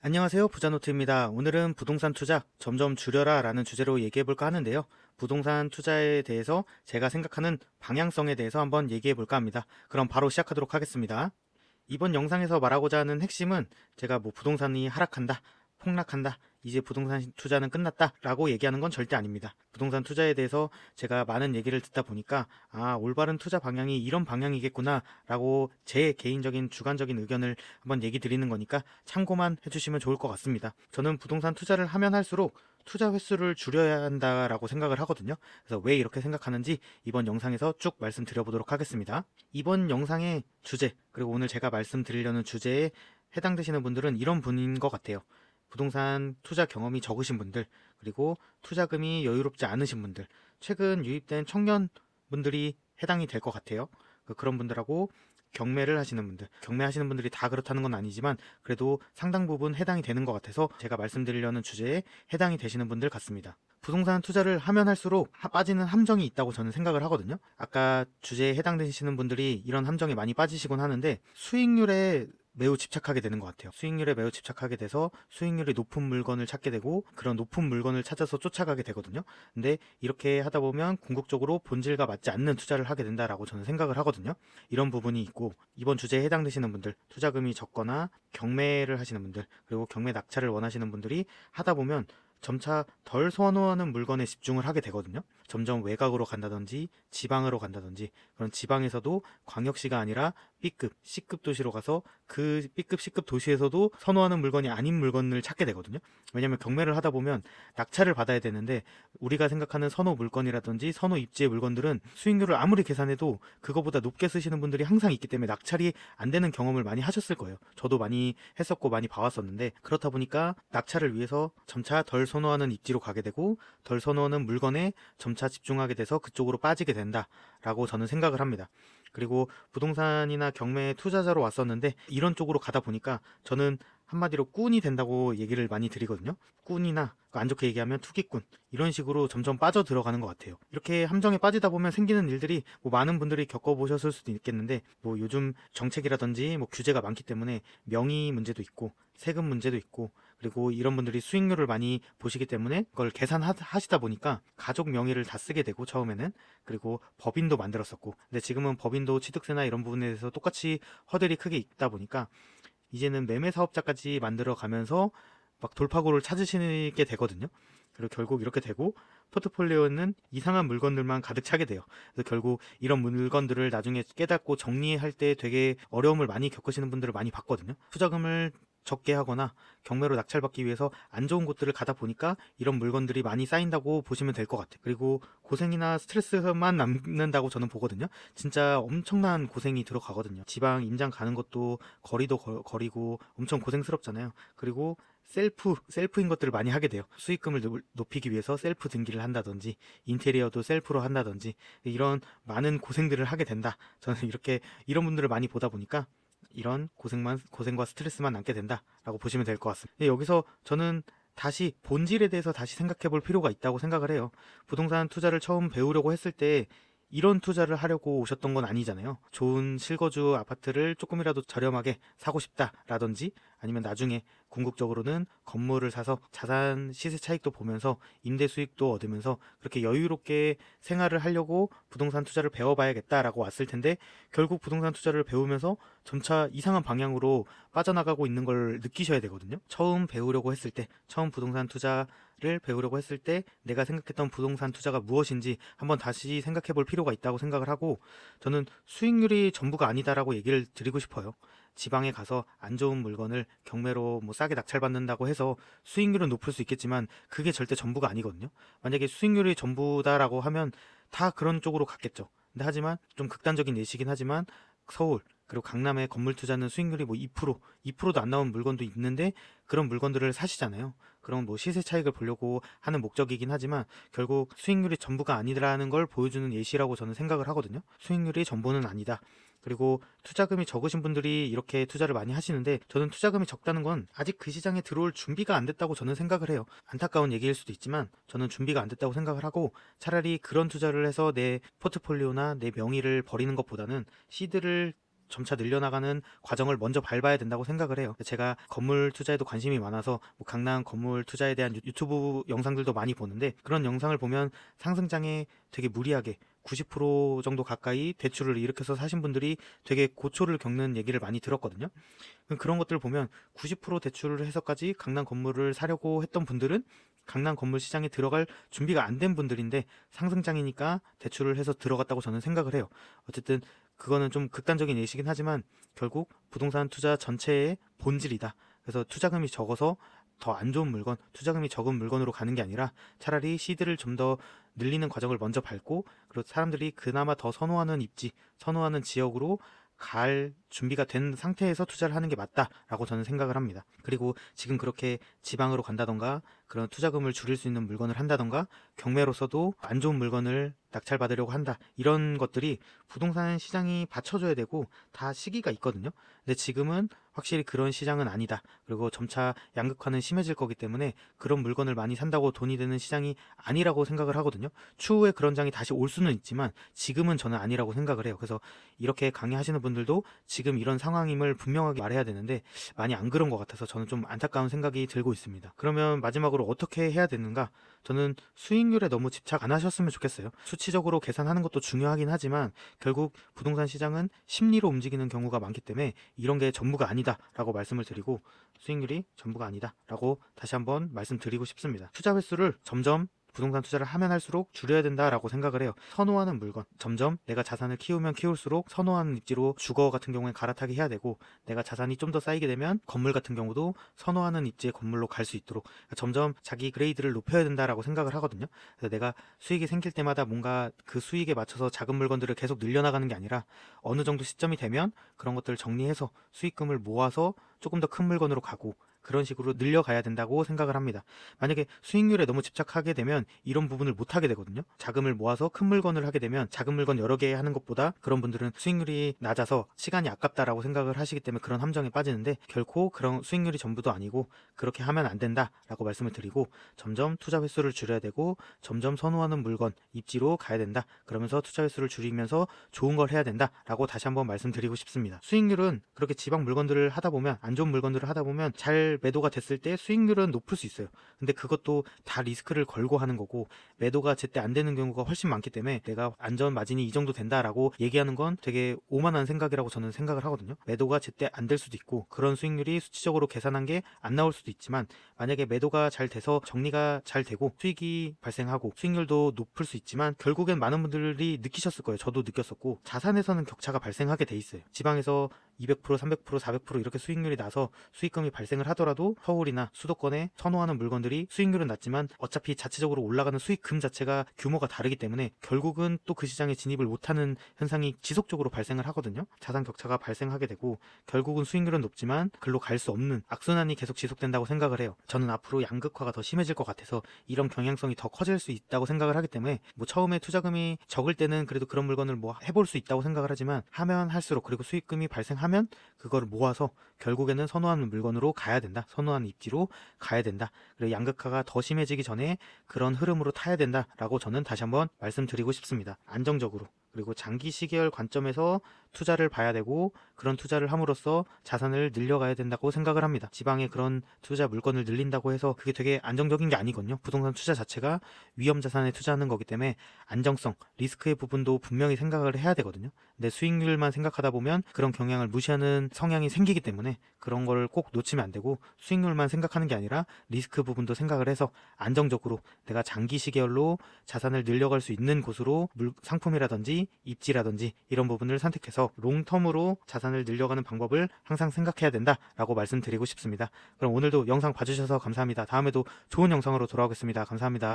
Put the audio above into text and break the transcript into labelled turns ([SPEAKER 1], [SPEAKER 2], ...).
[SPEAKER 1] 안녕하세요. 부자노트입니다. 오늘은 부동산 투자 점점 줄여라 라는 주제로 얘기해 볼까 하는데요. 부동산 투자에 대해서 제가 생각하는 방향성에 대해서 한번 얘기해 볼까 합니다. 그럼 바로 시작하도록 하겠습니다. 이번 영상에서 말하고자 하는 핵심은 제가 부동산이 하락한다, 폭락한다, 이제 부동산 투자는 끝났다 라고 얘기하는 건 절대 아닙니다. 부동산 투자에 대해서 제가 많은 얘기를 듣다 보니까 올바른 투자 방향이 이런 방향이겠구나 라고 제 개인적인 주관적인 의견을 한번 얘기 드리는 거니까 참고만 해주시면 좋을 것 같습니다. 저는 부동산 투자를 하면 할수록 투자 횟수를 줄여야 한다라고 생각을 하거든요. 그래서 왜 이렇게 생각하는지 이번 영상에서 쭉 말씀드려보도록 하겠습니다. 이번 영상의 주제, 그리고 오늘 제가 말씀드리려는 주제에 해당되시는 분들은 이런 분인 것 같아요. 부동산 투자 경험이 적으신 분들, 그리고 투자금이 여유롭지 않으신 분들, 최근 유입된 청년분들이 해당이 될 것 같아요. 그런 분들하고 경매를 하시는 분들, 경매하시는 분들이 다 그렇다는 건 아니지만 그래도 상당 부분 해당이 되는 것 같아서 제가 말씀드리려는 주제에 해당이 되시는 분들 같습니다. 부동산 투자를 하면 할수록 빠지는 함정이 있다고 저는 생각을 하거든요. 아까 주제에 해당되시는 분들이 이런 함정에 많이 빠지시곤 하는데 수익률에 매우 집착하게 되는 것 같아요. 수익률에 매우 집착하게 돼서 수익률이 높은 물건을 찾게 되고 그런 높은 물건을 찾아서 쫓아가게 되거든요. 근데 이렇게 하다 보면 궁극적으로 본질과 맞지 않는 투자를 하게 된다라고 저는 생각을 하거든요. 이런 부분이 있고 이번 주제에 해당되시는 분들, 투자금이 적거나 경매를 하시는 분들, 그리고 경매 낙찰을 원하시는 분들이 하다 보면 점차 덜 선호하는 물건에 집중을 하게 되거든요. 점점 외곽으로 간다든지 지방으로 간다든지 그런 지방에서도 광역시가 아니라 B급, C급 도시로 가서 그 B급, C급 도시에서도 선호하는 물건이 아닌 물건을 찾게 되거든요. 왜냐하면 경매를 하다 보면 낙찰을 받아야 되는데 우리가 생각하는 선호 물건이라든지 선호 입지의 물건들은 수익률을 아무리 계산해도 그거보다 높게 쓰시는 분들이 항상 있기 때문에 낙찰이 안 되는 경험을 많이 하셨을 거예요. 저도 많이 했었고 많이 봐왔었는데 그렇다 보니까 낙찰을 위해서 점차 덜 선호하는 입지로 가게 되고 덜 선호하는 물건에 점차 집중하게 돼서 그쪽으로 빠지게 된다라고 저는 생각을 합니다. 그리고 부동산이나 경매에 투자자로 왔었는데 이런 쪽으로 가다 보니까 저는 한마디로 꾼이 된다고 얘기를 많이 드리거든요. 꾼이나 안 좋게 얘기하면 투기꾼 이런 식으로 점점 빠져 들어가는 것 같아요. 이렇게 함정에 빠지다 보면 생기는 일들이 많은 분들이 겪어보셨을 수도 있겠는데 요즘 정책이라든지 규제가 많기 때문에 명의 문제도 있고 세금 문제도 있고 그리고 이런 분들이 수익률을 많이 보시기 때문에 그걸 계산하시다 보니까 가족 명의를 다 쓰게 되고 처음에는 그리고 법인도 만들었었고 근데 지금은 법인도 취득세나 이런 부분에 대해서 똑같이 허들이 크게 있다 보니까 이제는 매매 사업자까지 만들어 가면서 막 돌파구를 찾으시게 되거든요. 그리고 결국 이렇게 되고 포트폴리오는 이상한 물건들만 가득 차게 돼요. 그래서 결국 이런 물건들을 나중에 깨닫고 정리할 때 되게 어려움을 많이 겪으시는 분들을 많이 봤거든요. 투자금을 적게 하거나 경매로 낙찰받기 위해서 안 좋은 곳들을 가다 보니까 이런 물건들이 많이 쌓인다고 보시면 될 것 같아요. 그리고 고생이나 스트레스만 남는다고 저는 보거든요. 진짜 엄청난 고생이 들어가거든요. 지방 임장 가는 것도 거리도 거리고 엄청 고생스럽잖아요. 그리고 셀프인 것들을 많이 하게 돼요. 수익금을 높이기 위해서 셀프 등기를 한다든지 인테리어도 셀프로 한다든지 이런 많은 고생들을 하게 된다. 저는 이런 분들을 많이 보다 보니까 이런 고생과 스트레스만 남게 된다라고 보시면 될 것 같습니다. 여기서 저는 다시 본질에 대해서 다시 생각해 볼 필요가 있다고 생각을 해요. 부동산 투자를 처음 배우려고 했을 때 이런 투자를 하려고 오셨던 건 아니잖아요. 좋은 실거주 아파트를 조금이라도 저렴하게 사고 싶다라든지 아니면 나중에 궁극적으로는 건물을 사서 자산 시세 차익도 보면서 임대 수익도 얻으면서 그렇게 여유롭게 생활을 하려고 부동산 투자를 배워봐야겠다라고 왔을 텐데 결국 부동산 투자를 배우면서 점차 이상한 방향으로 빠져나가고 있는 걸 느끼셔야 되거든요. 처음 부동산 투자를 배우려고 했을 때 내가 생각했던 부동산 투자가 무엇인지 한번 다시 생각해 볼 필요가 있다고 생각을 하고 저는 수익률이 전부가 아니다라고 얘기를 드리고 싶어요. 지방에 가서 안 좋은 물건을 경매로 싸게 낙찰받는다고 해서 수익률은 높을 수 있겠지만 그게 절대 전부가 아니거든요. 만약에 수익률이 전부다라고 하면 다 그런 쪽으로 갔겠죠. 근데 하지만 좀 극단적인 예시긴 하지만 서울 그리고 강남의 건물 투자는 수익률이 2%도 안 나온 물건도 있는데 그런 물건들을 사시잖아요. 그런 시세 차익을 보려고 하는 목적이긴 하지만 결국 수익률이 전부가 아니라는 걸 보여주는 예시라고 저는 생각을 하거든요. 수익률이 전부는 아니다. 그리고 투자금이 적으신 분들이 이렇게 투자를 많이 하시는데 저는 투자금이 적다는 건 아직 그 시장에 들어올 준비가 안 됐다고 저는 생각을 해요. 안타까운 얘기일 수도 있지만 저는 준비가 안 됐다고 생각을 하고 차라리 그런 투자를 해서 내 포트폴리오나 내 명의를 버리는 것보다는 시드를 점차 늘려나가는 과정을 먼저 밟아야 된다고 생각을 해요. 제가 건물 투자에도 관심이 많아서 뭐 강남 건물 투자에 대한 유튜브 영상들도 많이 보는데, 그런 영상을 보면 상승장에 되게 무리하게 90% 정도 가까이 대출을 일으켜서 사신 분들이 되게 고초를 겪는 얘기를 많이 들었거든요. 그런 것들을 보면 90% 대출을 해서까지 강남 건물을 사려고 했던 분들은 강남 건물 시장에 들어갈 준비가 안 된 분들인데, 상승장이니까 대출을 해서 들어갔다고 저는 생각을 해요. 어쨌든 그거는 좀 극단적인 예시긴 하지만 결국 부동산 투자 전체의 본질이다. 그래서 투자금이 적어서 더 안 좋은 물건, 투자금이 적은 물건으로 가는 게 아니라 차라리 시드를 좀 더 늘리는 과정을 먼저 밟고, 그리고 사람들이 그나마 더 선호하는 입지, 선호하는 지역으로 갈 준비가 된 상태에서 투자를 하는 게 맞다라고 저는 생각을 합니다. 그리고 지금 그렇게 지방으로 간다던가 그런 투자금을 줄일 수 있는 물건을 한다던가 경매로서도 안 좋은 물건을 낙찰받으려고 한다, 이런 것들이 부동산 시장이 받쳐줘야 되고 다 시기가 있거든요. 근데 지금은 확실히 그런 시장은 아니다. 그리고 점차 양극화는 심해질 거기 때문에 그런 물건을 많이 산다고 돈이 되는 시장이 아니라고 생각을 하거든요. 추후에 그런 장이 다시 올 수는 있지만 지금은 저는 아니라고 생각을 해요. 그래서 이렇게 강의하시는 분들도 지금 이런 상황임을 분명하게 말해야 되는데 많이 안 그런 것 같아서 저는 좀 안타까운 생각이 들고 있습니다. 그러면 마지막으로 어떻게 해야 되는가? 저는 수익률에 너무 집착 안 하셨으면 좋겠어요. 수치적으로 계산하는 것도 중요하긴 하지만 결국 부동산 시장은 심리로 움직이는 경우가 많기 때문에 이런 게 전부가 아니다 라고 말씀을 드리고, 수익률이 전부가 아니다 라고 다시 한번 말씀드리고 싶습니다. 투자 횟수를 점점 부동산 투자를 하면 할수록 줄여야 된다라고 생각을 해요. 선호하는 물건, 점점 내가 자산을 키우면 키울수록 선호하는 입지로 주거 같은 경우에 갈아타기 해야 되고, 내가 자산이 좀 더 쌓이게 되면 건물 같은 경우도 선호하는 입지의 건물로 갈 수 있도록 점점 자기 그레이드를 높여야 된다라고 생각을 하거든요. 그래서 내가 수익이 생길 때마다 뭔가 그 수익에 맞춰서 작은 물건들을 계속 늘려나가는 게 아니라 어느 정도 시점이 되면 그런 것들을 정리해서 수익금을 모아서 조금 더 큰 물건으로 가고, 그런 식으로 늘려가야 된다고 생각을 합니다. 만약에 수익률에 너무 집착하게 되면 이런 부분을 못 하게 되거든요. 자금을 모아서 큰 물건을 하게 되면 작은 물건 여러 개 하는 것보다 그런 분들은 수익률이 낮아서 시간이 아깝다라고 생각을 하시기 때문에 그런 함정에 빠지는데, 결코 그런 수익률이 전부도 아니고 그렇게 하면 안 된다라고 말씀을 드리고, 점점 투자 횟수를 줄여야 되고 점점 선호하는 물건, 입지로 가야 된다. 그러면서 투자 횟수를 줄이면서 좋은 걸 해야 된다라고 다시 한번 말씀드리고 싶습니다. 수익률은 그렇게 지방 물건들을 하다 보면, 안 좋은 물건들을 하다 보면 잘 매도가 됐을 때 수익률은 높을 수 있어요. 근데 그것도 다 리스크를 걸고 하는 거고, 매도가 제때 안 되는 경우가 훨씬 많기 때문에 내가 안전 마진이 이 정도 된다라고 얘기하는 건 되게 오만한 생각이라고 저는 생각을 하거든요. 매도가 제때 안 될 수도 있고 그런 수익률이 수치적으로 계산한 게 안 나올 수도 있지만, 만약에 매도가 잘 돼서 정리가 잘 되고 수익이 발생하고 수익률도 높을 수 있지만, 결국엔 많은 분들이 느끼셨을 거예요. 저도 느꼈었고, 자산에서는 격차가 발생하게 돼 있어요. 지방에서 200%, 300%, 400% 이렇게 수익률이 나서 수익금이 발생을 하더라도 서울이나 수도권에 선호하는 물건들이 수익률은 낮지만 어차피 자체적으로 올라가는 수익금 자체가 규모가 다르기 때문에 결국은 또 그 시장에 진입을 못하는 현상이 지속적으로 발생을 하거든요. 자산 격차가 발생하게 되고 결국은 수익률은 높지만 글로 갈 수 없는 악순환이 계속 지속된다고 생각을 해요. 저는 앞으로 양극화가 더 심해질 것 같아서 이런 경향성이 더 커질 수 있다고 생각을 하기 때문에, 뭐 처음에 투자금이 적을 때는 그래도 그런 물건을 뭐 해볼 수 있다고 생각을 하지만, 하면 할수록, 그리고 수익금이 발생하면 그거를 모아서 결국에는 선호하는 물건으로 가야 된다. 선호하는 입지로 가야 된다. 그리고 양극화가 더 심해지기 전에 그런 흐름으로 타야 된다라고 저는 다시 한번 말씀드리고 싶습니다. 안정적으로, 그리고 장기 시계열 관점에서 투자를 봐야 되고, 그런 투자를 함으로써 자산을 늘려가야 된다고 생각을 합니다. 지방에 그런 투자 물건을 늘린다고 해서 그게 되게 안정적인 게 아니거든요. 부동산 투자 자체가 위험 자산에 투자하는 거기 때문에 안정성, 리스크의 부분도 분명히 생각을 해야 되거든요. 근데 수익률만 생각하다 보면 그런 경향을 무시하는 성향이 생기기 때문에 그런 걸 꼭 놓치면 안 되고, 수익률만 생각하는 게 아니라 리스크 부분도 생각을 해서 안정적으로 내가 장기 시계열로 자산을 늘려갈 수 있는 곳으로 상품이라든지 입지라든지 이런 부분을 선택해서 롱텀으로 자산을 늘려가는 방법을 항상 생각해야 된다라고 말씀드리고 싶습니다. 그럼 오늘도 영상 봐주셔서 감사합니다. 다음에도 좋은 영상으로 돌아오겠습니다. 감사합니다.